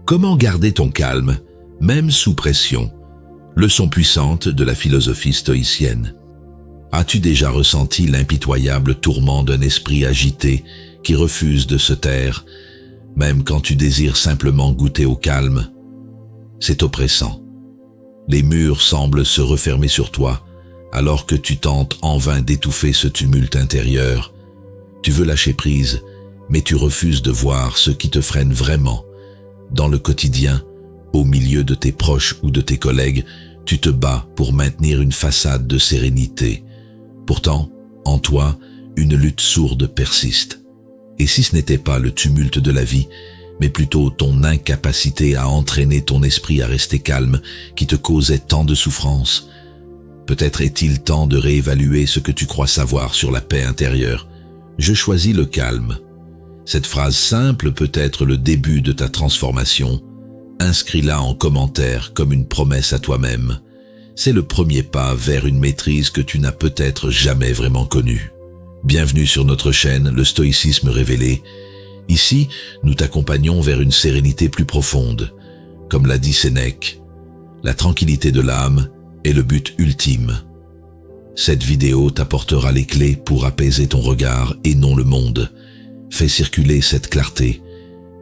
Comment garder ton calme, même sous pression? Leçon puissante de la philosophie stoïcienne. As-tu déjà ressenti l'impitoyable tourment d'un esprit agité qui refuse de se taire, même quand tu désires simplement goûter au calme? C'est oppressant. Les murs semblent se refermer sur toi, alors que tu tentes en vain d'étouffer ce tumulte intérieur. Tu veux lâcher prise, mais tu refuses de voir ce qui te freine vraiment. Dans le quotidien, au milieu de tes proches ou de tes collègues, tu te bats pour maintenir une façade de sérénité. Pourtant, en toi, une lutte sourde persiste. Et si ce n'était pas le tumulte de la vie, mais plutôt ton incapacité à entraîner ton esprit à rester calme qui te causait tant de souffrance? Peut-être est-il temps de réévaluer ce que tu crois savoir sur la paix intérieure. Je choisis le calme. Cette phrase simple peut être le début de ta transformation. Inscris-la en commentaire comme une promesse à toi-même. C'est le premier pas vers une maîtrise que tu n'as peut-être jamais vraiment connue. Bienvenue sur notre chaîne, le stoïcisme révélé. Ici, nous t'accompagnons vers une sérénité plus profonde. Comme l'a dit Sénèque, la tranquillité de l'âme est le but ultime. Cette vidéo t'apportera les clés pour apaiser ton regard et non le monde. Fais circuler cette clarté.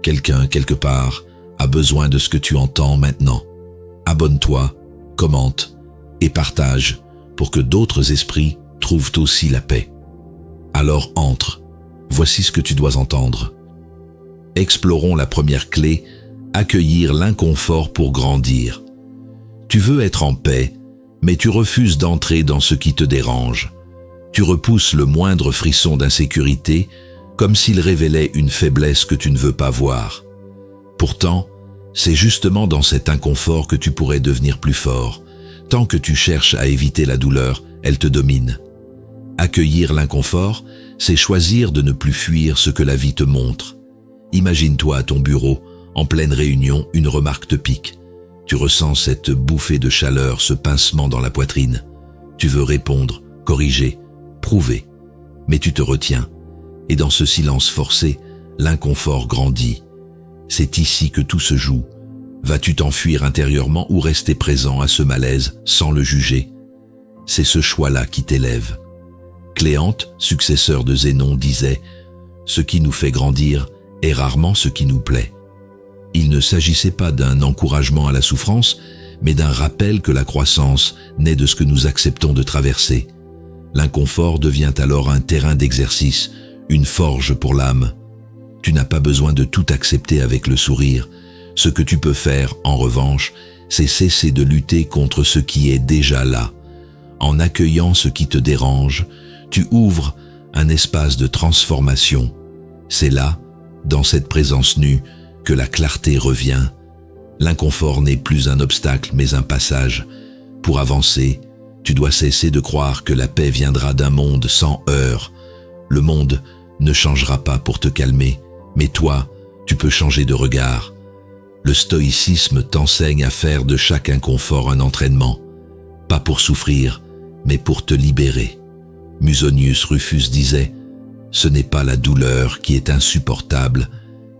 Quelqu'un, quelque part, a besoin de ce que tu entends maintenant. Abonne-toi, commente et partage pour que d'autres esprits trouvent aussi la paix. Alors entre, voici ce que tu dois entendre. Explorons la première clé, accueillir l'inconfort pour grandir. Tu veux être en paix, mais tu refuses d'entrer dans ce qui te dérange. Tu repousses le moindre frisson d'insécurité, comme s'il révélait une faiblesse que tu ne veux pas voir. Pourtant, c'est justement dans cet inconfort que tu pourrais devenir plus fort. Tant que tu cherches à éviter la douleur, elle te domine. Accueillir l'inconfort, c'est choisir de ne plus fuir ce que la vie te montre. Imagine-toi à ton bureau, en pleine réunion, une remarque te pique. Tu ressens cette bouffée de chaleur, ce pincement dans la poitrine. Tu veux répondre, corriger, prouver. Mais tu te retiens. Et dans ce silence forcé, l'inconfort grandit. C'est ici que tout se joue. Vas-tu t'enfuir intérieurement ou rester présent à ce malaise sans le juger? C'est ce choix-là qui t'élève. Cléante, successeur de Zénon, disait « Ce qui nous fait grandir est rarement ce qui nous plaît ». Il ne s'agissait pas d'un encouragement à la souffrance, mais d'un rappel que la croissance naît de ce que nous acceptons de traverser. L'inconfort devient alors un terrain d'exercice, une forge pour l'âme. Tu n'as pas besoin de tout accepter avec le sourire. Ce que tu peux faire, en revanche, c'est cesser de lutter contre ce qui est déjà là. En accueillant ce qui te dérange, tu ouvres un espace de transformation. C'est là, dans cette présence nue, que la clarté revient. L'inconfort n'est plus un obstacle, mais un passage. Pour avancer, tu dois cesser de croire que la paix viendra d'un monde sans heurts. Le monde ne changera pas pour te calmer, mais toi, tu peux changer de regard. Le stoïcisme t'enseigne à faire de chaque inconfort un entraînement, pas pour souffrir, mais pour te libérer. Musonius Rufus disait « Ce n'est pas la douleur qui est insupportable,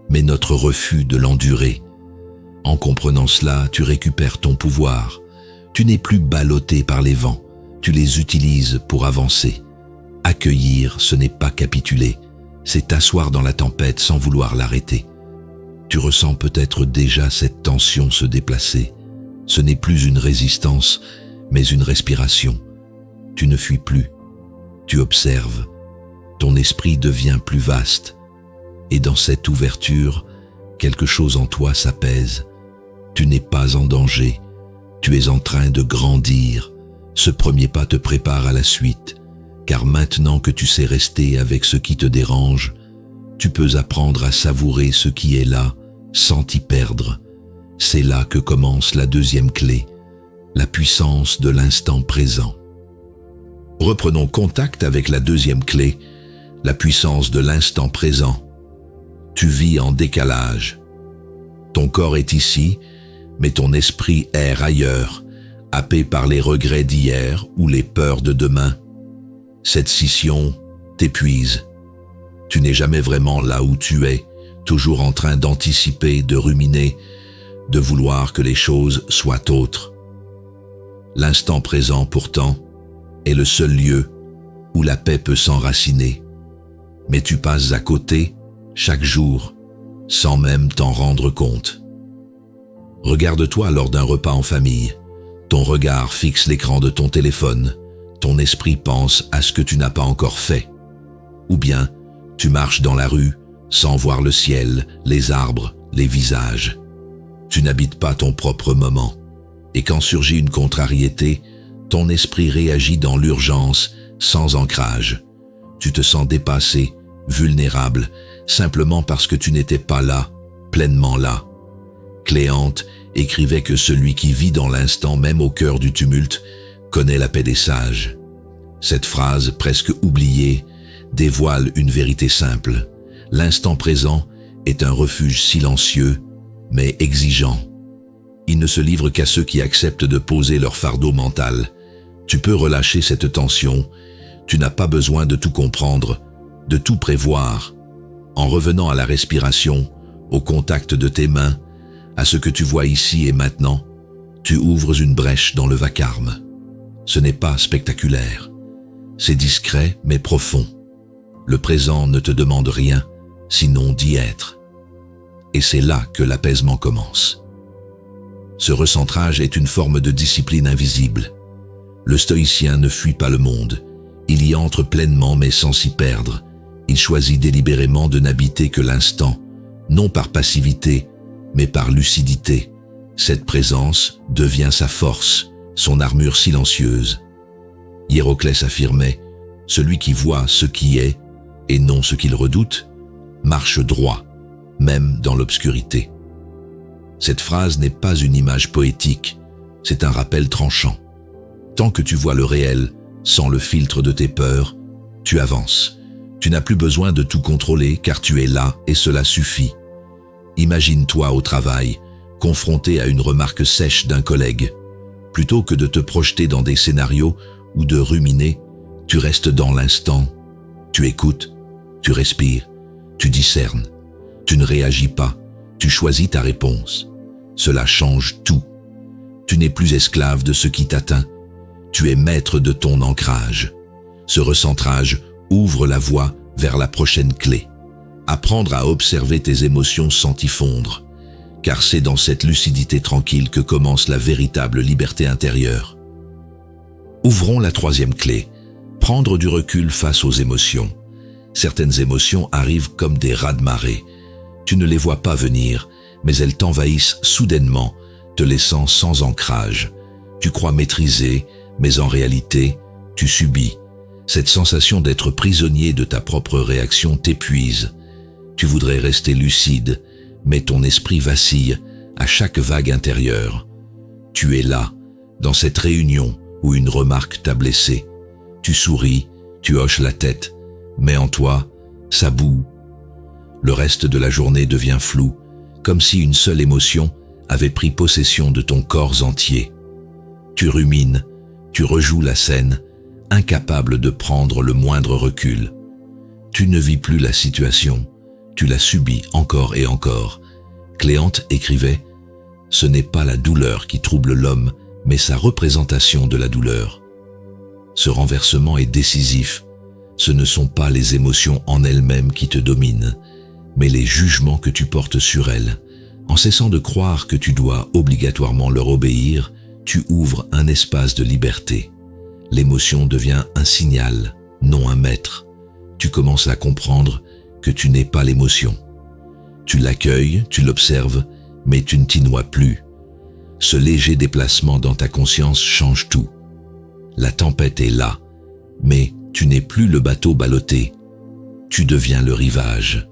mais notre refus de l'endurer. » En comprenant cela, tu récupères ton pouvoir. Tu n'es plus ballotté par les vents, tu les utilises pour avancer. Accueillir, ce n'est pas capituler, c'est t'asseoir dans la tempête sans vouloir l'arrêter. Tu ressens peut-être déjà cette tension se déplacer. Ce n'est plus une résistance, mais une respiration. Tu ne fuis plus, tu observes. Ton esprit devient plus vaste. Et dans cette ouverture, quelque chose en toi s'apaise. Tu n'es pas en danger, tu es en train de grandir. Ce premier pas te prépare à la suite. Car maintenant que tu sais rester avec ce qui te dérange, tu peux apprendre à savourer ce qui est là, sans t'y perdre. C'est là que commence la deuxième clé, la puissance de l'instant présent. Reprenons contact avec la deuxième clé, la puissance de l'instant présent. Tu vis en décalage. Ton corps est ici, mais ton esprit erre ailleurs, happé par les regrets d'hier ou les peurs de demain. Cette scission t'épuise. Tu n'es jamais vraiment là où tu es, toujours en train d'anticiper, de ruminer. de vouloir que les choses soient autres. L'instant présent, pourtant, est le seul lieu où la paix peut s'enraciner. Mais tu passes à côté chaque jour, sans même t'en rendre compte. Regarde-toi lors d'un repas en famille. Ton regard fixe l'écran de ton téléphone. Ton esprit pense à ce que tu n'as pas encore fait. Ou bien, tu marches dans la rue sans voir le ciel, les arbres, les visages. Tu n'habites pas ton propre moment. Et quand surgit une contrariété, ton esprit réagit dans l'urgence, sans ancrage. Tu te sens dépassé, vulnérable, simplement parce que tu n'étais pas là, pleinement là. Cléante écrivait que celui qui vit dans l'instant, même au cœur du tumulte, connaît la paix des sages. Cette phrase, presque oubliée, dévoile une vérité simple. L'instant présent est un refuge silencieux, mais exigeant. Il ne se livre qu'à ceux qui acceptent de poser leur fardeau mental. Tu peux relâcher cette tension. Tu n'as pas besoin de tout comprendre, de tout prévoir. En revenant à la respiration, au contact de tes mains, à ce que tu vois ici et maintenant, tu ouvres une brèche dans le vacarme. Ce n'est pas spectaculaire. C'est discret mais profond. Le présent ne te demande rien, sinon d'y être. Et c'est là que l'apaisement commence. Ce recentrage est une forme de discipline invisible. Le stoïcien ne fuit pas le monde. Il y entre pleinement mais sans s'y perdre. Il choisit délibérément de n'habiter que l'instant, non par passivité, mais par lucidité. Cette présence devient sa force, son armure silencieuse. Hiéroclès affirmait « Celui qui voit ce qui est, et non ce qu'il redoute, marche droit, même dans l'obscurité. » Cette phrase n'est pas une image poétique, c'est un rappel tranchant. Tant que tu vois le réel, sans le filtre de tes peurs, tu avances. Tu n'as plus besoin de tout contrôler car tu es là et cela suffit. Imagine-toi au travail, confronté à une remarque sèche d'un collègue. Plutôt que de te projeter dans des scénarios ou de ruminer, tu restes dans l'instant. Tu écoutes, tu respires, tu discernes. Tu ne réagis pas, tu choisis ta réponse. Cela change tout. Tu n'es plus esclave de ce qui t'atteint. Tu es maître de ton ancrage. Ce recentrage ouvre la voie vers la prochaine clé. Apprendre à observer tes émotions sans t'y fondre, car c'est dans cette lucidité tranquille que commence la véritable liberté intérieure. Ouvrons la troisième clé, prendre du recul face aux émotions. Certaines émotions arrivent comme des raz-de-marée. Tu ne les vois pas venir, mais elles t'envahissent soudainement, te laissant sans ancrage. Tu crois maîtriser, mais en réalité, tu subis. Cette sensation d'être prisonnier de ta propre réaction t'épuise. Tu voudrais rester lucide, mais ton esprit vacille à chaque vague intérieure. Tu es là, dans cette réunion où une remarque t'a blessé. Tu souris, tu hoches la tête, mais en toi, ça boue. Le reste de la journée devient flou, comme si une seule émotion avait pris possession de ton corps entier. Tu rumines, tu rejoues la scène, incapable de prendre le moindre recul. Tu ne vis plus la situation, tu la subis encore et encore. Cléante écrivait « Ce n'est pas la douleur qui trouble l'homme, mais sa représentation de la douleur. » Ce renversement est décisif. Ce ne sont pas les émotions en elles-mêmes qui te dominent, mais les jugements que tu portes sur elles. En cessant de croire que tu dois obligatoirement leur obéir, tu ouvres un espace de liberté. L'émotion devient un signal, non un maître. Tu commences à comprendre que tu n'es pas l'émotion. Tu l'accueilles, tu l'observes, mais tu ne t'y noies plus. Ce léger déplacement dans ta conscience change tout. La tempête est là, mais tu n'es plus le bateau ballotté. Tu deviens le rivage.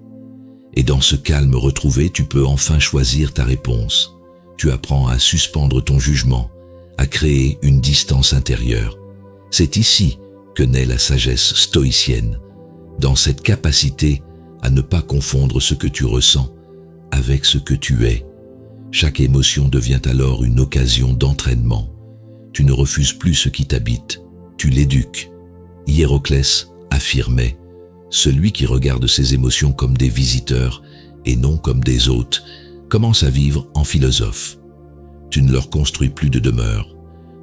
Et dans ce calme retrouvé, tu peux enfin choisir ta réponse. Tu apprends à suspendre ton jugement, à créer une distance intérieure. C'est ici que naît la sagesse stoïcienne, dans cette capacité à ne pas confondre ce que tu ressens avec ce que tu es. Chaque émotion devient alors une occasion d'entraînement. Tu ne refuses plus ce qui t'habite, tu l'éduques. Hiéroclès affirmait « Celui qui regarde ses émotions comme des visiteurs et non comme des hôtes Commence à vivre en philosophe. Tu ne leur construis plus de demeure.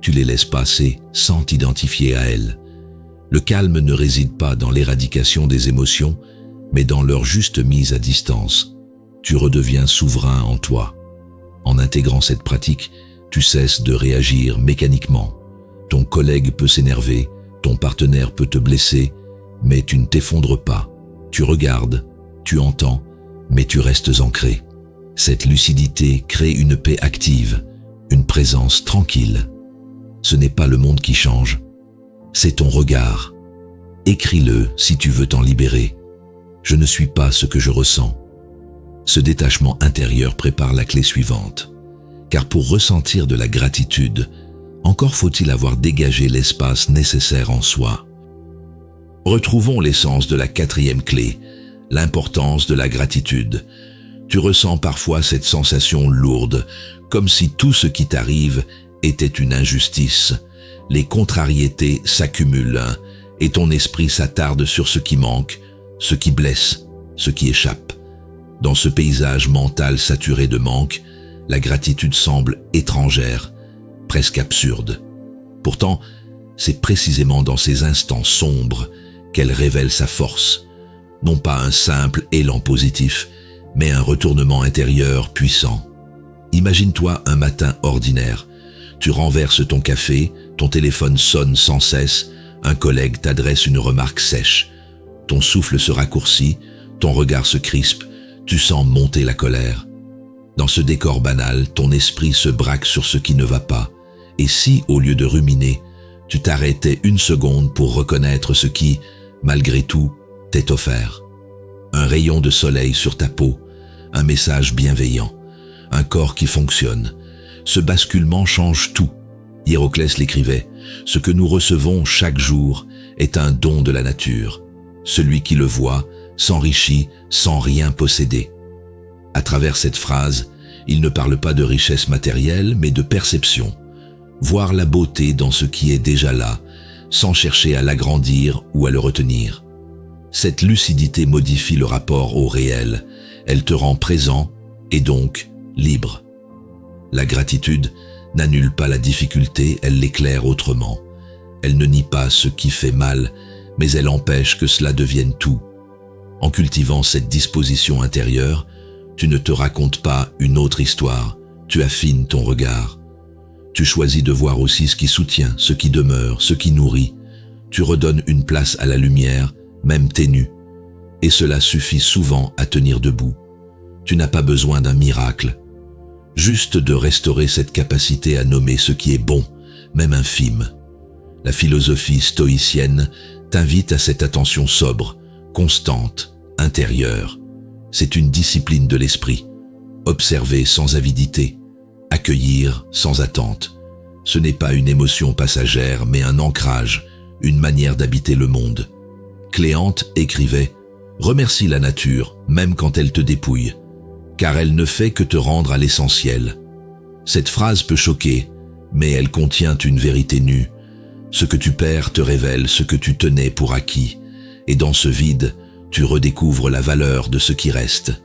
Tu les laisses passer sans t'identifier à elles. Le calme ne réside pas dans l'éradication des émotions, mais dans leur juste mise à distance. Tu redeviens souverain en toi. En intégrant cette pratique, tu cesses de réagir mécaniquement. Ton collègue peut s'énerver, ton partenaire peut te blesser, mais tu ne t'effondres pas. Tu regardes, tu entends, mais tu restes ancré. Cette lucidité crée une paix active, une présence tranquille. Ce n'est pas le monde qui change, c'est ton regard. Écris-le si tu veux t'en libérer. Je ne suis pas ce que je ressens. Ce détachement intérieur prépare la clé suivante. Car pour ressentir de la gratitude, encore faut-il avoir dégagé l'espace nécessaire en soi. Retrouvons l'essence de la 4e clé, l'importance de la gratitude. Tu ressens parfois cette sensation lourde, comme si tout ce qui t'arrive était une injustice. Les contrariétés s'accumulent et ton esprit s'attarde sur ce qui manque, ce qui blesse, ce qui échappe. Dans ce paysage mental saturé de manque, la gratitude semble étrangère, presque absurde. Pourtant, c'est précisément dans ces instants sombres qu'elle révèle sa force. Non pas un simple élan positif, mais un retournement intérieur puissant. Imagine-toi un matin ordinaire. Tu renverses ton café, ton téléphone sonne sans cesse, un collègue t'adresse une remarque sèche. Ton souffle se raccourcit, ton regard se crispe, tu sens monter la colère. Dans ce décor banal, ton esprit se braque sur ce qui ne va pas. Et si, au lieu de ruminer, tu t'arrêtais une seconde pour reconnaître ce qui, malgré tout, t'est offert? Un rayon de soleil sur ta peau, un message bienveillant, un corps qui fonctionne. Ce basculement change tout. Héroclès l'écrivait, « Ce que nous recevons chaque jour est un don de la nature. Celui qui le voit s'enrichit sans rien posséder. » À travers cette phrase, il ne parle pas de richesse matérielle, mais de perception. Voir la beauté dans ce qui est déjà là, sans chercher à l'agrandir ou à le retenir. Cette lucidité modifie le rapport au réel. Elle te rend présent et donc libre. La gratitude n'annule pas la difficulté, elle l'éclaire autrement. Elle ne nie pas ce qui fait mal, mais elle empêche que cela devienne tout. En cultivant cette disposition intérieure, tu ne te racontes pas une autre histoire, tu affines ton regard. Tu choisis de voir aussi ce qui soutient, ce qui demeure, ce qui nourrit. Tu redonnes une place à la lumière, même ténue. Et cela suffit souvent à tenir debout. Tu n'as pas besoin d'un miracle. Juste de restaurer cette capacité à nommer ce qui est bon, même infime. La philosophie stoïcienne t'invite à cette attention sobre, constante, intérieure. C'est une discipline de l'esprit. Observer sans avidité, accueillir sans attente. Ce n'est pas une émotion passagère, mais un ancrage, une manière d'habiter le monde. Cléante écrivait « Remercie la nature, même quand elle te dépouille, car elle ne fait que te rendre à l'essentiel. » Cette phrase peut choquer, mais elle contient une vérité nue. Ce que tu perds te révèle ce que tu tenais pour acquis, et dans ce vide, tu redécouvres la valeur de ce qui reste.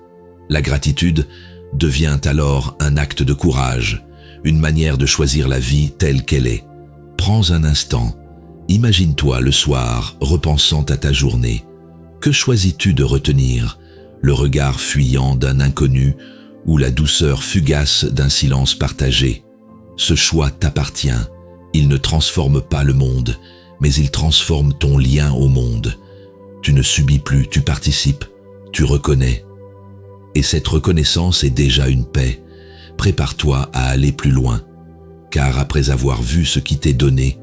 La gratitude devient alors un acte de courage, une manière de choisir la vie telle qu'elle est. Prends un instant, imagine-toi le soir repensant à ta journée. Que choisis-tu de retenir? Le regard fuyant d'un inconnu ou la douceur fugace d'un silence partagé? Ce choix t'appartient. Il ne transforme pas le monde, mais il transforme ton lien au monde. Tu ne subis plus, tu participes, tu reconnais. Et cette reconnaissance est déjà une paix. Prépare-toi à aller plus loin, car après avoir vu ce qui t'est donné,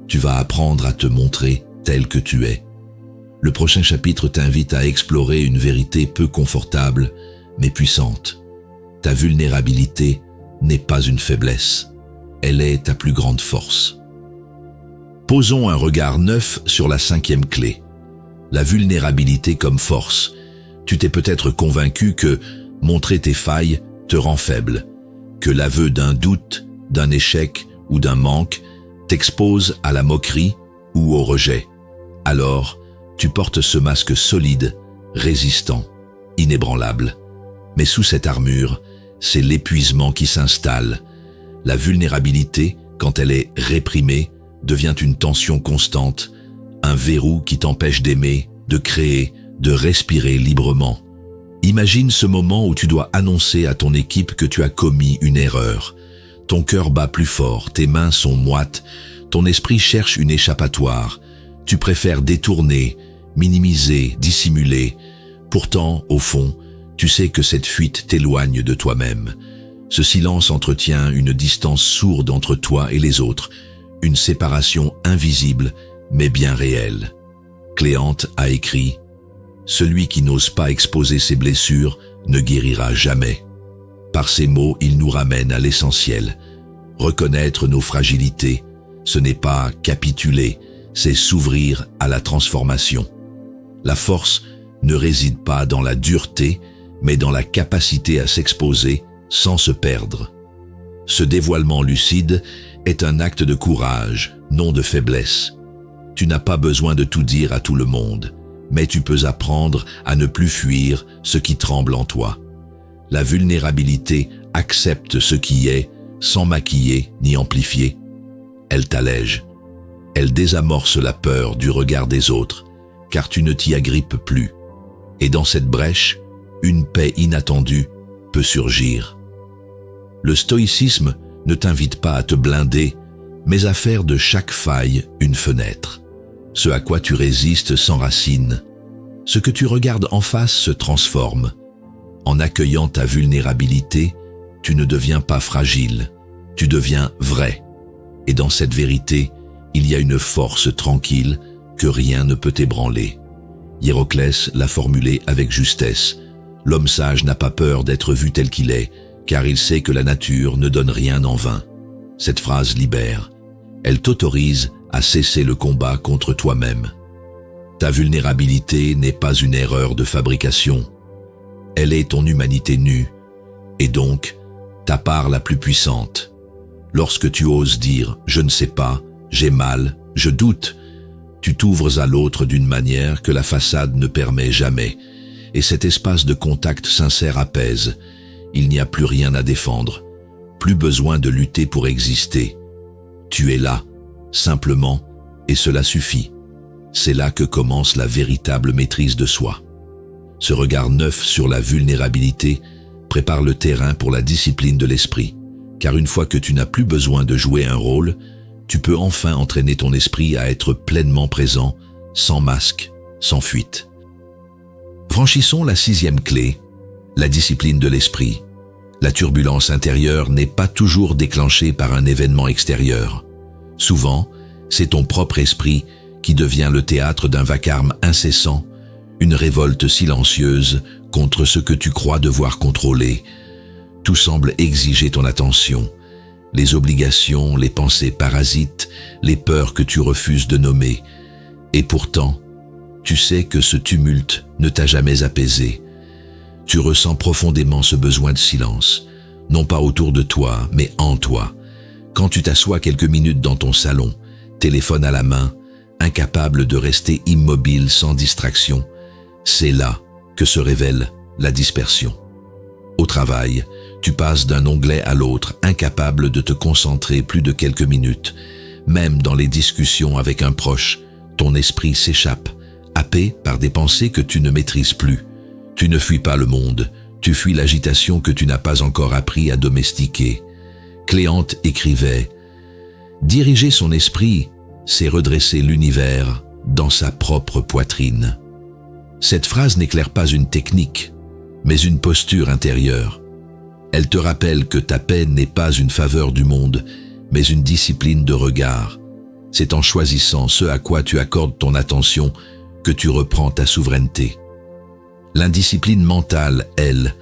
tu vas apprendre à te montrer tel que tu es. Le prochain chapitre t'invite à explorer une vérité peu confortable, mais puissante. Ta vulnérabilité n'est pas une faiblesse, elle est ta plus grande force. Posons un regard neuf sur la 5e clé. La vulnérabilité comme force. Tu t'es peut-être convaincu que montrer tes failles te rend faible, que l'aveu d'un doute, d'un échec ou d'un manque t'expose à la moquerie ou au rejet. Alors, tu portes ce masque solide, résistant, inébranlable. Mais sous cette armure, c'est l'épuisement qui s'installe. La vulnérabilité, quand elle est réprimée, devient une tension constante, un verrou qui t'empêche d'aimer, de créer, de respirer librement. Imagine ce moment où tu dois annoncer à ton équipe que tu as commis une erreur. Ton cœur bat plus fort, tes mains sont moites, ton esprit cherche une échappatoire. Tu préfères détourner, minimiser, dissimuler. Pourtant, au fond, tu sais que cette fuite t'éloigne de toi-même. Ce silence entretient une distance sourde entre toi et les autres, une séparation invisible mais bien réelle. Cléante a écrit « Celui qui n'ose pas exposer ses blessures ne guérira jamais ». Par ces mots, il nous ramène à l'essentiel. Reconnaître nos fragilités, ce n'est pas capituler, c'est s'ouvrir à la transformation. La force ne réside pas dans la dureté, mais dans la capacité à s'exposer sans se perdre. Ce dévoilement lucide est un acte de courage, non de faiblesse. Tu n'as pas besoin de tout dire à tout le monde, mais tu peux apprendre à ne plus fuir ce qui tremble en toi. La vulnérabilité accepte ce qui est, sans maquiller ni amplifier. Elle t'allège. Elle désamorce la peur du regard des autres, car tu ne t'y agrippes plus. Et dans cette brèche, une paix inattendue peut surgir. Le stoïcisme ne t'invite pas à te blinder, mais à faire de chaque faille une fenêtre. Ce à quoi tu résistes s'enracine. Ce que tu regardes en face se transforme. En accueillant ta vulnérabilité, tu ne deviens pas fragile, tu deviens vrai. Et dans cette vérité, il y a une force tranquille que rien ne peut ébranler. Héraclès l'a formulé avec justesse. L'homme sage n'a pas peur d'être vu tel qu'il est, car il sait que la nature ne donne rien en vain. Cette phrase libère. Elle t'autorise à cesser le combat contre toi-même. Ta vulnérabilité n'est pas une erreur de fabrication. Elle est ton humanité nue, et donc ta part la plus puissante. Lorsque tu oses dire « je ne sais pas, j'ai mal, je doute », tu t'ouvres à l'autre d'une manière que la façade ne permet jamais, et cet espace de contact sincère apaise. Il n'y a plus rien à défendre, plus besoin de lutter pour exister. Tu es là, simplement, et cela suffit. C'est là que commence la véritable maîtrise de soi. Ce regard neuf sur la vulnérabilité prépare le terrain pour la discipline de l'esprit, car une fois que tu n'as plus besoin de jouer un rôle, tu peux enfin entraîner ton esprit à être pleinement présent, sans masque, sans fuite. Franchissons la 6e clé, la discipline de l'esprit. La turbulence intérieure n'est pas toujours déclenchée par un événement extérieur. Souvent, c'est ton propre esprit qui devient le théâtre d'un vacarme incessant, une révolte silencieuse contre ce que tu crois devoir contrôler. Tout semble exiger ton attention. Les obligations, les pensées parasites, les peurs que tu refuses de nommer. Et pourtant, tu sais que ce tumulte ne t'a jamais apaisé. Tu ressens profondément ce besoin de silence, non pas autour de toi, mais en toi. Quand tu t'assois quelques minutes dans ton salon, téléphone à la main, incapable de rester immobile sans distraction, c'est là que se révèle la dispersion. Au travail, tu passes d'un onglet à l'autre, incapable de te concentrer plus de quelques minutes. Même dans les discussions avec un proche, ton esprit s'échappe, happé par des pensées que tu ne maîtrises plus. Tu ne fuis pas le monde, tu fuis l'agitation que tu n'as pas encore appris à domestiquer. Cléante écrivait « Diriger son esprit, c'est redresser l'univers dans sa propre poitrine ». Cette phrase n'éclaire pas une technique, mais une posture intérieure. Elle te rappelle que ta paix n'est pas une faveur du monde, mais une discipline de regard. C'est en choisissant ce à quoi tu accordes ton attention que tu reprends ta souveraineté. L'indiscipline mentale, elle,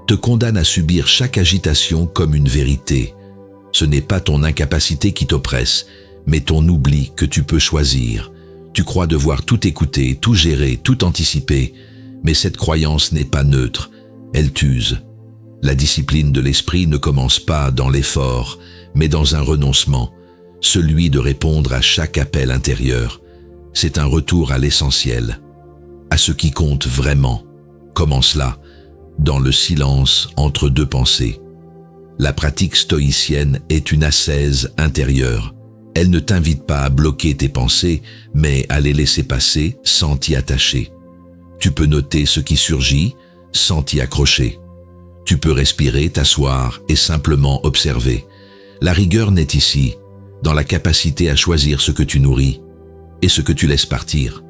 te condamne à subir chaque agitation comme une vérité. Ce n'est pas ton incapacité qui t'oppresse, mais ton oubli que tu peux choisir. Tu crois devoir tout écouter, tout gérer, tout anticiper, mais cette croyance n'est pas neutre, elle t'use. La discipline de l'esprit ne commence pas dans l'effort, mais dans un renoncement, celui de répondre à chaque appel intérieur. C'est un retour à l'essentiel, à ce qui compte vraiment. Comment cela? Dans le silence entre deux pensées, La pratique stoïcienne est une ascèse intérieure. Elle ne t'invite pas à bloquer tes pensées, mais à les laisser passer sans t'y attacher. Tu peux noter ce qui surgit sans t'y accrocher. Tu peux respirer, t'asseoir et simplement observer. La rigueur naît ici, dans la capacité à choisir ce que tu nourris et ce que tu laisses partir.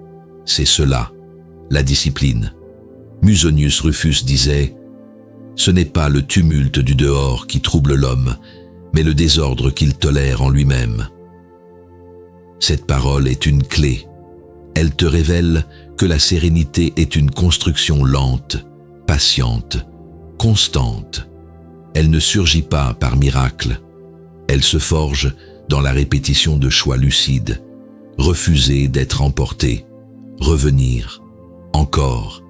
C'est cela, la discipline. Musonius Rufus disait « Ce n'est pas le tumulte du dehors qui trouble l'homme, mais le désordre qu'il tolère en lui-même. » Cette parole est une clé. Elle te révèle que la sérénité est une construction lente, patiente, constante. Elle ne surgit pas par miracle. Elle se forge dans la répétition de choix lucides, refuser d'être emporté, revenir, encore.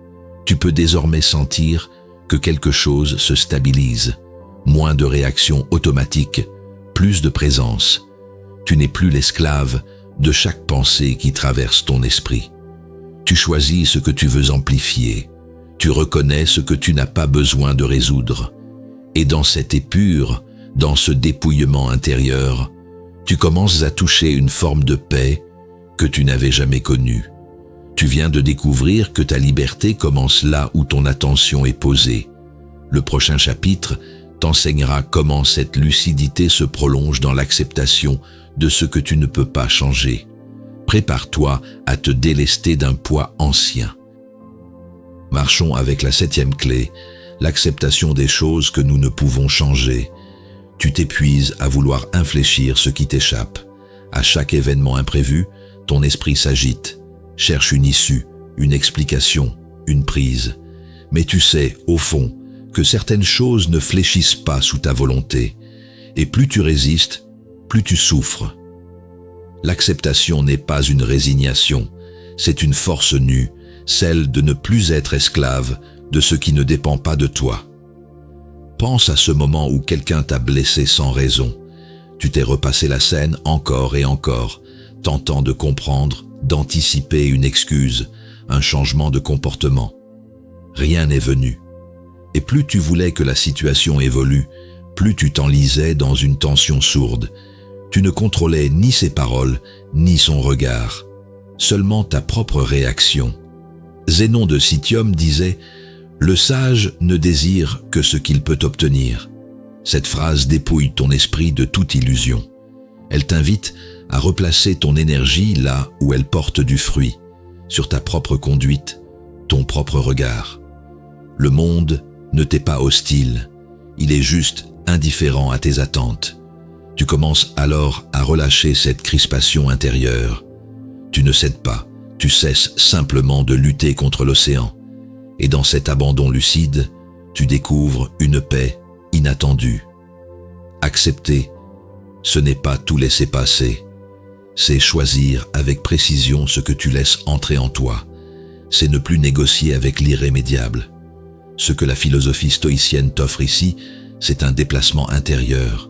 Tu peux désormais sentir que quelque chose se stabilise, moins de réactions automatiques, plus de présence. Tu n'es plus l'esclave de chaque pensée qui traverse ton esprit. Tu choisis ce que tu veux amplifier, tu reconnais ce que tu n'as pas besoin de résoudre. Et dans cette épure, dans ce dépouillement intérieur, tu commences à toucher une forme de paix que tu n'avais jamais connue. Tu viens de découvrir que ta liberté commence là où ton attention est posée. Le prochain chapitre t'enseignera comment cette lucidité se prolonge dans l'acceptation de ce que tu ne peux pas changer. Prépare-toi à te délester d'un poids ancien. Marchons avec la 7e clé, l'acceptation des choses que nous ne pouvons changer. Tu t'épuises à vouloir infléchir ce qui t'échappe. À chaque événement imprévu, ton esprit s'agite, cherche une issue, une explication, une prise. Mais tu sais, au fond, que certaines choses ne fléchissent pas sous ta volonté. Et plus tu résistes, plus tu souffres. L'acceptation n'est pas une résignation, c'est une force nue, celle de ne plus être esclave de ce qui ne dépend pas de toi. Pense à ce moment où quelqu'un t'a blessé sans raison. Tu t'es repassé la scène encore et encore, tentant de comprendre, d'anticiper une excuse, un changement de comportement. Rien n'est venu. Et plus tu voulais que la situation évolue, plus tu t'enlisais dans une tension sourde. Tu ne contrôlais ni ses paroles, ni son regard, seulement ta propre réaction. Zénon de Citium disait « Le sage ne désire que ce qu'il peut obtenir ». Cette phrase dépouille ton esprit de toute illusion. Elle t'invite à replacer ton énergie là où elle porte du fruit, sur ta propre conduite, ton propre regard. Le monde ne t'est pas hostile, il est juste indifférent à tes attentes. Tu commences alors à relâcher cette crispation intérieure. Tu ne cèdes pas, tu cesses simplement de lutter contre l'océan. Et dans cet abandon lucide, tu découvres une paix inattendue. Accepter, ce n'est pas tout laisser passer. C'est choisir avec précision ce que tu laisses entrer en toi. C'est ne plus négocier avec l'irrémédiable. Ce que la philosophie stoïcienne t'offre ici, c'est un déplacement intérieur.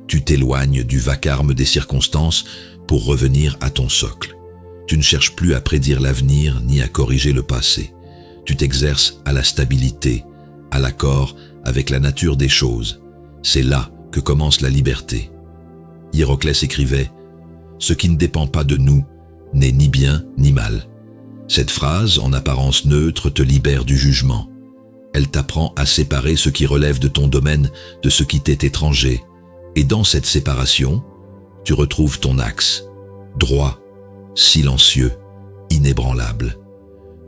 Tu t'éloignes du vacarme des circonstances pour revenir à ton socle. Tu ne cherches plus à prédire l'avenir ni à corriger le passé. Tu t'exerces à la stabilité, à l'accord avec la nature des choses. C'est là que commence la liberté. Hiéroclès écrivait « Ce qui ne dépend pas de nous n'est ni bien ni mal ». Cette phrase, en apparence neutre, te libère du jugement. Elle t'apprend à séparer ce qui relève de ton domaine de ce qui t'est étranger. Et dans cette séparation, tu retrouves ton axe, droit, silencieux, inébranlable.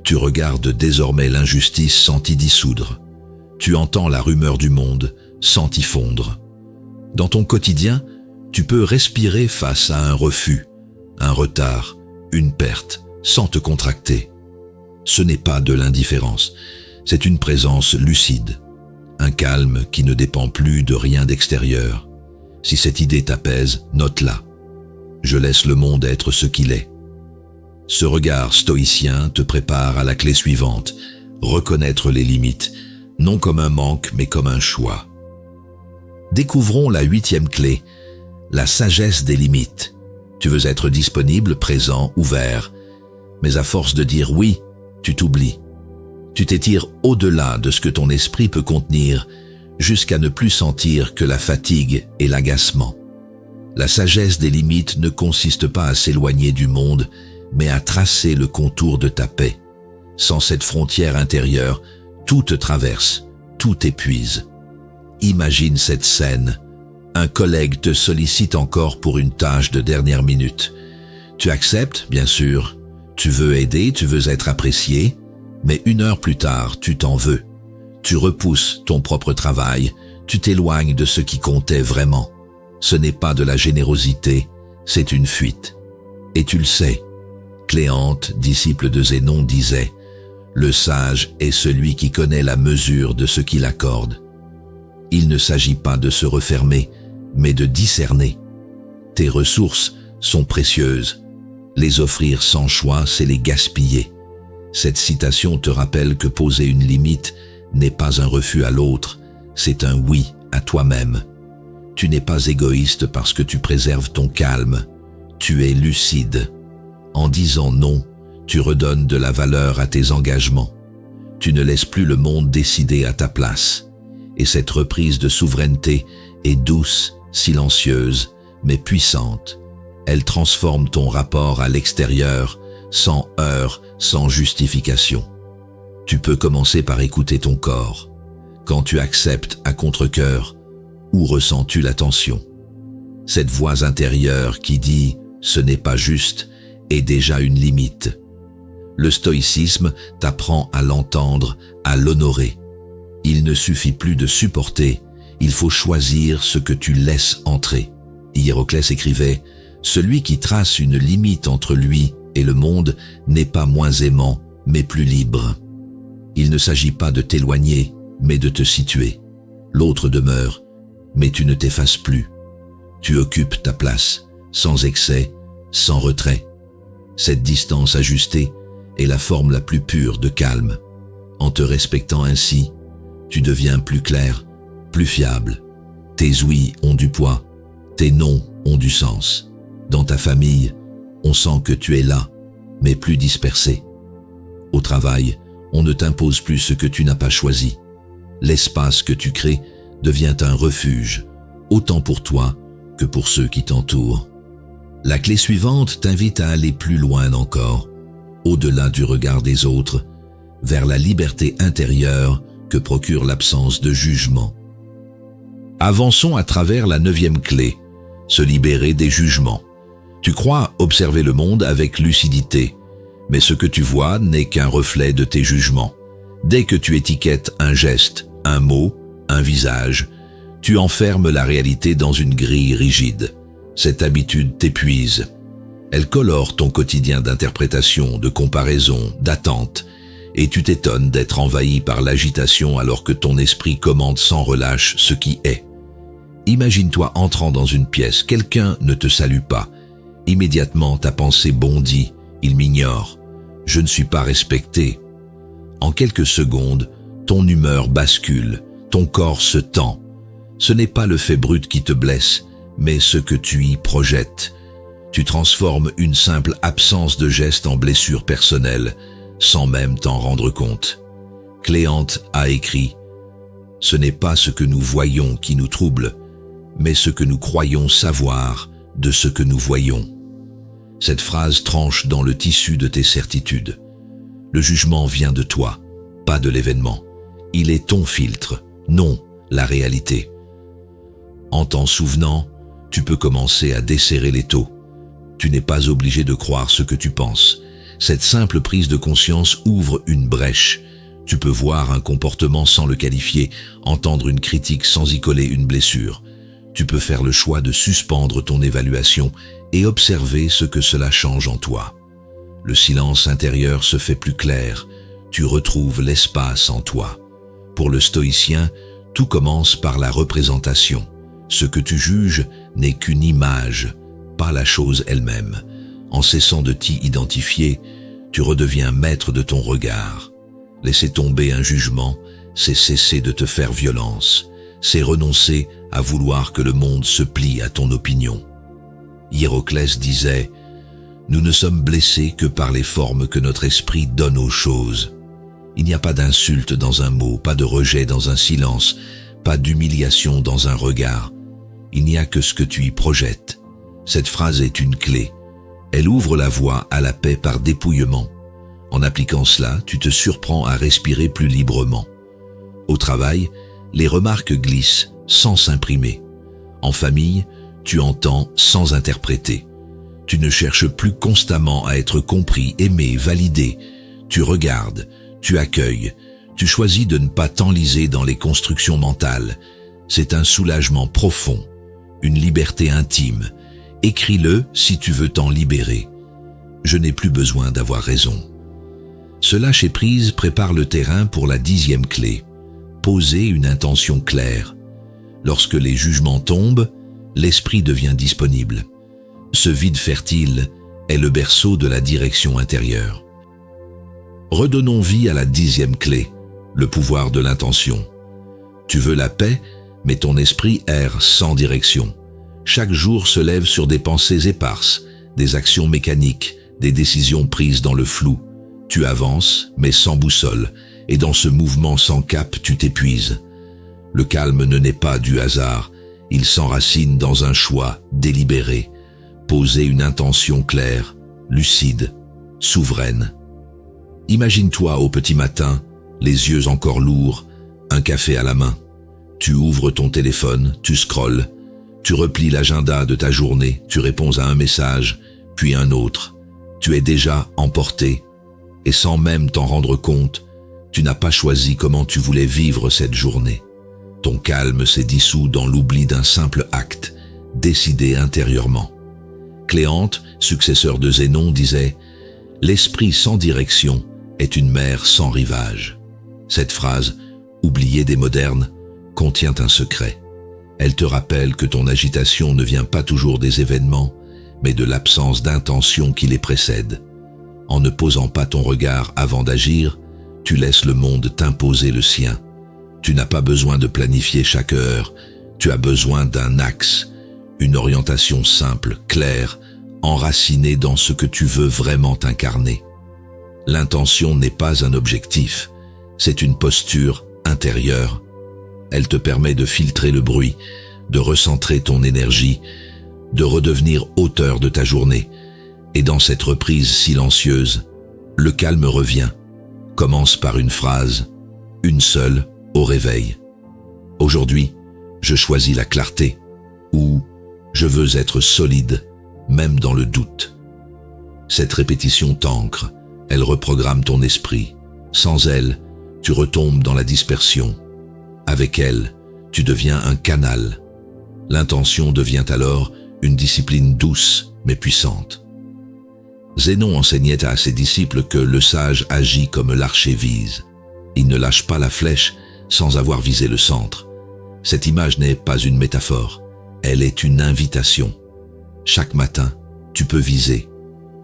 Tu regardes désormais l'injustice sans t'y dissoudre. Tu entends la rumeur du monde sans t'y fondre. Dans ton quotidien, tu peux respirer face à un refus, un retard, une perte, sans te contracter. Ce n'est pas de l'indifférence, c'est une présence lucide, un calme qui ne dépend plus de rien d'extérieur. Si cette idée t'apaise, note-la. Je laisse le monde être ce qu'il est. Ce regard stoïcien te prépare à la clé suivante, reconnaître les limites, non comme un manque mais comme un choix. Découvrons la 8e clé, la sagesse des limites. Tu veux être disponible, présent, ouvert, mais à force de dire oui, tu t'oublies. Tu t'étires au-delà de ce que ton esprit peut contenir jusqu'à ne plus sentir que la fatigue et l'agacement. La sagesse des limites ne consiste pas à s'éloigner du monde, mais à tracer le contour de ta paix. Sans cette frontière intérieure, tout te traverse, tout t'épuise. Imagine cette scène. Un collègue te sollicite encore pour une tâche de dernière minute. Tu acceptes, bien sûr. Tu veux aider, tu veux être apprécié, mais 1 heure plus tard, tu t'en veux. Tu repousses ton propre travail, tu t'éloignes de ce qui comptait vraiment. Ce n'est pas de la générosité, c'est une fuite. Et tu le sais. Cléante, disciple de Zénon, disait « Le sage est celui qui connaît la mesure de ce qu'il accorde. » Il ne s'agit pas de se refermer, mais de discerner. Tes ressources sont précieuses. Les offrir sans choix, c'est les gaspiller. Cette citation te rappelle que poser une limite n'est pas un refus à l'autre, c'est un oui à toi-même. Tu n'es pas égoïste parce que tu préserves ton calme. Tu es lucide. En disant non, tu redonnes de la valeur à tes engagements. Tu ne laisses plus le monde décider à ta place. Et cette reprise de souveraineté est douce, silencieuse, mais puissante. Elle transforme ton rapport à l'extérieur, sans heurts, sans justification. Tu peux commencer par écouter ton corps. Quand tu acceptes à contre-cœur, où ressens-tu la tension? Cette voix intérieure qui dit « ce n'est pas juste » est déjà une limite. Le stoïcisme t'apprend à l'entendre, à l'honorer. Il ne suffit plus de supporter, il faut choisir ce que tu laisses entrer. Hiéroclès écrivait « Celui qui trace une limite entre lui et le monde n'est pas moins aimant, mais plus libre. » Il ne s'agit pas de t'éloigner, mais de te situer. L'autre demeure, mais tu ne t'effaces plus. Tu occupes ta place, sans excès, sans retrait. Cette distance ajustée est la forme la plus pure de calme. En te respectant ainsi, tu deviens plus clair, plus fiable. Tes oui ont du poids, tes non ont du sens. Dans ta famille, on sent que tu es là, mais plus dispersé. Au travail, on ne t'impose plus ce que tu n'as pas choisi. L'espace que tu crées devient un refuge, autant pour toi que pour ceux qui t'entourent. La clé suivante t'invite à aller plus loin encore, au-delà du regard des autres, vers la liberté intérieure que procure l'absence de jugement. Avançons à travers la 9e clé, se libérer des jugements. Tu crois observer le monde avec lucidité, mais ce que tu vois n'est qu'un reflet de tes jugements. Dès que tu étiquettes un geste, un mot, un visage, tu enfermes la réalité dans une grille rigide. Cette habitude t'épuise. Elle colore ton quotidien d'interprétation, de comparaison, d'attente, et tu t'étonnes d'être envahi par l'agitation alors que ton esprit commande sans relâche ce qui est. Imagine-toi entrant dans une pièce, quelqu'un ne te salue pas. Immédiatement, ta pensée bondit, il m'ignore, je ne suis pas respecté. En quelques secondes, ton humeur bascule, ton corps se tend. Ce n'est pas le fait brut qui te blesse, mais ce que tu y projettes. Tu transformes une simple absence de geste en blessure personnelle, sans même t'en rendre compte. Cléante a écrit « Ce n'est pas ce que nous voyons qui nous trouble, mais ce que nous croyons savoir de ce que nous voyons. » Cette phrase tranche dans le tissu de tes certitudes. Le jugement vient de toi, pas de l'événement. Il est ton filtre, non la réalité. En t'en souvenant, tu peux commencer à desserrer l'étau. Tu n'es pas obligé de croire ce que tu penses. Cette simple prise de conscience ouvre une brèche. Tu peux voir un comportement sans le qualifier, entendre une critique sans y coller une blessure. Tu peux faire le choix de suspendre ton évaluation et observer ce que cela change en toi. Le silence intérieur se fait plus clair. Tu retrouves l'espace en toi. Pour le stoïcien, tout commence par la représentation. Ce que tu juges n'est qu'une image, pas la chose elle-même. En cessant de t'y identifier, tu redeviens maître de ton regard. Laisser tomber un jugement, c'est cesser de te faire violence. C'est renoncer à vouloir que le monde se plie à ton opinion. Hiéroclès disait « Nous ne sommes blessés que par les formes que notre esprit donne aux choses. » Il n'y a pas d'insulte dans un mot, pas de rejet dans un silence, pas d'humiliation dans un regard. Il n'y a que ce que tu y projettes. Cette phrase est une clé. Elle ouvre la voie à la paix par dépouillement. En appliquant cela, tu te surprends à respirer plus librement. Au travail, les remarques glissent sans s'imprimer. En famille, tu entends sans interpréter. Tu ne cherches plus constamment à être compris, aimé, validé. Tu regardes, tu accueilles, tu choisis de ne pas t'enliser dans les constructions mentales. C'est un soulagement profond, une liberté intime. Écris-le si tu veux t'en libérer. Je n'ai plus besoin d'avoir raison. Ce lâcher-prise prépare le terrain pour la 10e clé. Poser une intention claire. Lorsque les jugements tombent, l'esprit devient disponible. Ce vide fertile est le berceau de la direction intérieure. Redonnons vie à la 10e clé, le pouvoir de l'intention. Tu veux la paix, mais ton esprit erre sans direction. Chaque jour se lève sur des pensées éparses, des actions mécaniques, des décisions prises dans le flou. Tu avances, mais sans boussole, et dans ce mouvement sans cap, tu t'épuises. Le calme ne naît pas du hasard, il s'enracine dans un choix délibéré. Poser une intention claire, lucide, souveraine. Imagine-toi au petit matin, les yeux encore lourds, un café à la main. Tu ouvres ton téléphone, tu scrolles, tu replies l'agenda de ta journée, tu réponds à un message, puis un autre. Tu es déjà emporté, et sans même t'en rendre compte, tu n'as pas choisi comment tu voulais vivre cette journée. Ton calme s'est dissous dans l'oubli d'un simple acte, décidé intérieurement. Cléante, successeur de Zénon, disait « L'esprit sans direction est une mer sans rivage ». Cette phrase, oubliée des modernes, contient un secret. Elle te rappelle que ton agitation ne vient pas toujours des événements, mais de l'absence d'intention qui les précède. En ne posant pas ton regard avant d'agir, tu laisses le monde t'imposer le sien. Tu n'as pas besoin de planifier chaque heure, tu as besoin d'un axe, une orientation simple, claire, enracinée dans ce que tu veux vraiment incarner. L'intention n'est pas un objectif, c'est une posture intérieure. Elle te permet de filtrer le bruit, de recentrer ton énergie, de redevenir auteur de ta journée. Et dans cette reprise silencieuse, le calme revient. Commence par une phrase, une seule, au réveil. Aujourd'hui, je choisis la clarté, ou je veux être solide, même dans le doute. Cette répétition t'ancre, elle reprogramme ton esprit. Sans elle, tu retombes dans la dispersion. Avec elle, tu deviens un canal. L'intention devient alors une discipline douce mais puissante. Zénon enseignait à ses disciples que le sage agit comme l'archer vise. Il ne lâche pas la flèche sans avoir visé le centre. Cette image n'est pas une métaphore, elle est une invitation. Chaque matin, tu peux viser,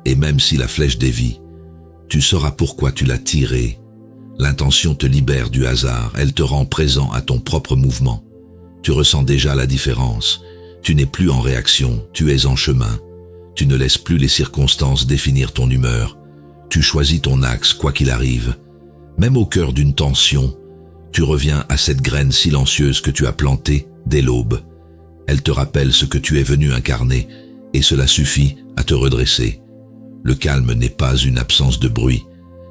et même si la flèche dévie, tu sauras pourquoi tu l'as tirée. L'intention te libère du hasard, elle te rend présent à ton propre mouvement. Tu ressens déjà la différence, tu n'es plus en réaction, tu es en chemin. Tu ne laisses plus les circonstances définir ton humeur. Tu choisis ton axe, quoi qu'il arrive. Même au cœur d'une tension, tu reviens à cette graine silencieuse que tu as plantée dès l'aube. Elle te rappelle ce que tu es venu incarner, et cela suffit à te redresser. Le calme n'est pas une absence de bruit,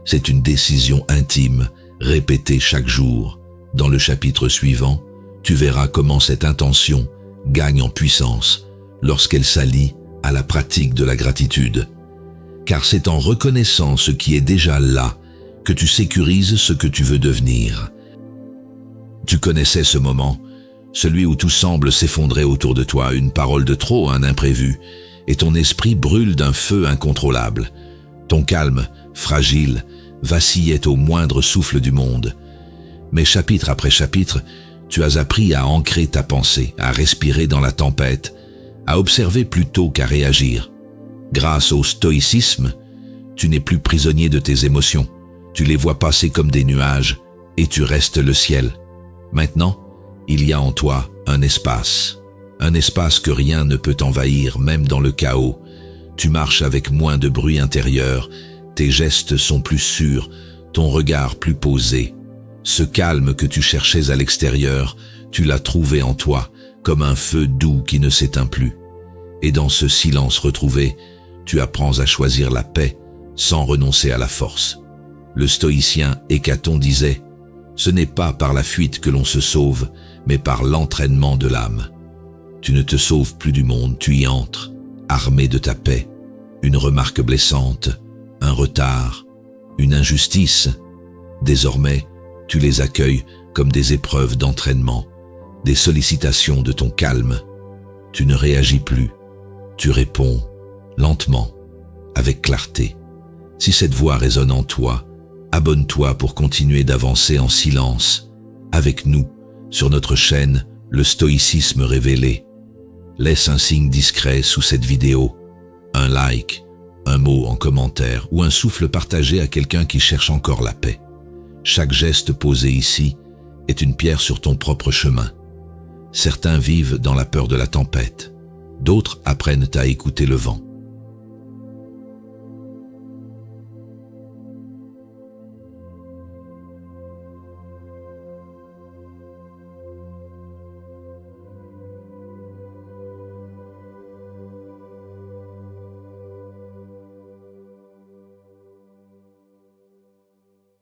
c'est une décision intime, répétée chaque jour. Dans le chapitre suivant, tu verras comment cette intention gagne en puissance lorsqu'elle s'allie à la pratique de la gratitude. Car c'est en reconnaissant ce qui est déjà là que tu sécurises ce que tu veux devenir. Tu connaissais ce moment, celui où tout semble s'effondrer autour de toi, une parole de trop, un imprévu, et ton esprit brûle d'un feu incontrôlable. Ton calme, fragile, vacillait au moindre souffle du monde. Mais chapitre après chapitre, tu as appris à ancrer ta pensée, à respirer dans la tempête, à observer plutôt qu'à réagir. Grâce au stoïcisme, tu n'es plus prisonnier de tes émotions. Tu les vois passer comme des nuages et tu restes le ciel. Maintenant, il y a en toi un espace que rien ne peut envahir, même dans le chaos. Tu marches avec moins de bruit intérieur, tes gestes sont plus sûrs, ton regard plus posé. Ce calme que tu cherchais à l'extérieur tu l'as trouvé en toi, comme un feu doux qui ne s'éteint plus. Et dans ce silence retrouvé, tu apprends à choisir la paix sans renoncer à la force. Le stoïcien Hécaton disait « Ce n'est pas par la fuite que l'on se sauve, mais par l'entraînement de l'âme. » Tu ne te sauves plus du monde, tu y entres, armé de ta paix. Une remarque blessante, un retard, une injustice. Désormais, tu les accueilles comme des épreuves d'entraînement, des sollicitations de ton calme. Tu ne réagis plus, tu réponds lentement, avec clarté. Si cette voix résonne en toi, abonne-toi pour continuer d'avancer en silence, avec nous, sur notre chaîne Le Stoïcisme Révélé. Laisse un signe discret sous cette vidéo, un like, un mot en commentaire ou un souffle partagé à quelqu'un qui cherche encore la paix. Chaque geste posé ici est une pierre sur ton propre chemin. Certains vivent dans la peur de la tempête, d'autres apprennent à écouter le vent.